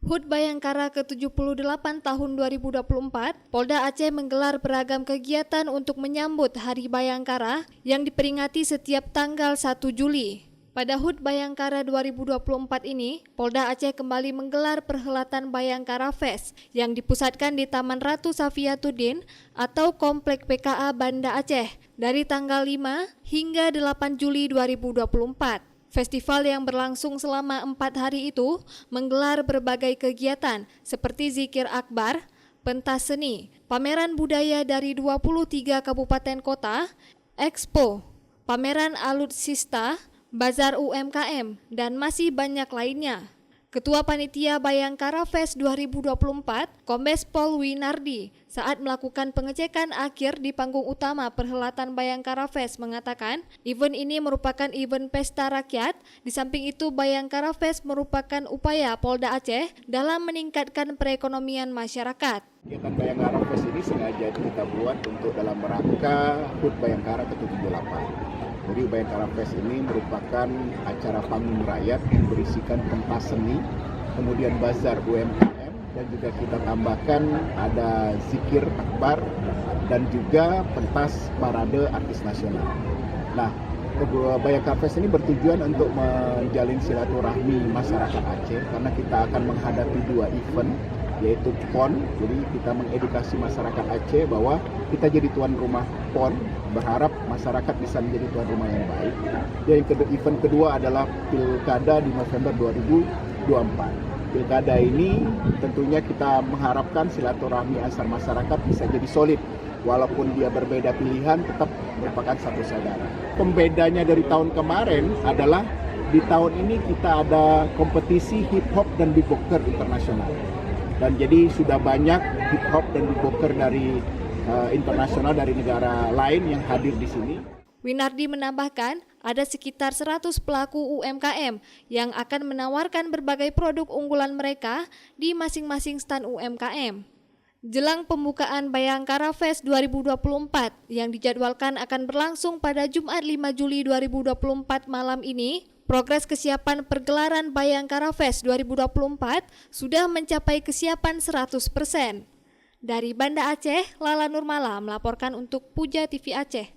HUT Bayangkara ke-78 tahun 2024, Polda Aceh menggelar beragam kegiatan untuk menyambut Hari Bayangkara yang diperingati setiap tanggal 1 Juli. Pada HUT Bayangkara 2024 ini, Polda Aceh kembali menggelar perhelatan Bayangkara Fest yang dipusatkan di Taman Ratu Safiatuddin atau Komplek PKA Banda Aceh dari tanggal 5 hingga 8 Juli 2024. Festival yang berlangsung selama 4 hari itu menggelar berbagai kegiatan seperti zikir akbar, pentas seni, pameran budaya dari 23 kabupaten kota, expo, pameran alutsista, bazar UMKM, dan masih banyak lainnya. Ketua Panitia Bayangkara Fest 2024, Kombes Pol Winardi, saat melakukan pengecekan akhir di panggung utama perhelatan Bayangkara Fest mengatakan, event ini merupakan event pesta rakyat. Di samping itu, Bayangkara Fest merupakan upaya Polda Aceh dalam meningkatkan perekonomian masyarakat. Kegiatan Bayangkara Fest ini sengaja kita buat untuk dalam rangka HUT Bayangkara ke-78. Jadi Bayangkara Fest ini merupakan acara panggung rakyat yang berisikan pentas seni, kemudian bazar UMKM, dan juga kita tambahkan ada zikir akbar dan juga pentas parade artis nasional. Nah, Bayangkara Fest ini bertujuan untuk menjalin silaturahmi masyarakat Aceh karena kita akan menghadapi 2 event, yaitu PON. Jadi kita mengedukasi masyarakat Aceh bahwa kita jadi tuan rumah PON, berharap masyarakat bisa menjadi tuan rumah yang baik. Dan event kedua adalah Pilkada di November 2024. Pilkada ini tentunya kita mengharapkan silaturahmi antar masyarakat bisa jadi solid. Walaupun dia berbeda pilihan, tetap merupakan satu saudara. Pembedanya dari tahun kemarin adalah di tahun ini kita ada kompetisi hip hop dan beatboxer internasional. Dan jadi sudah banyak hip hop dan beatboxer dari internasional dari negara lain yang hadir di sini. Winardi menambahkan, ada sekitar 100 pelaku UMKM yang akan menawarkan berbagai produk unggulan mereka di masing-masing stand UMKM. Jelang pembukaan Bayangkara Fest 2024 yang dijadwalkan akan berlangsung pada Jumat 5 Juli 2024 malam ini, progres kesiapan pergelaran Bayangkara Fest 2024 sudah mencapai kesiapan 100%. Dari Banda Aceh, Lala Nurmala melaporkan untuk Puja TV Aceh.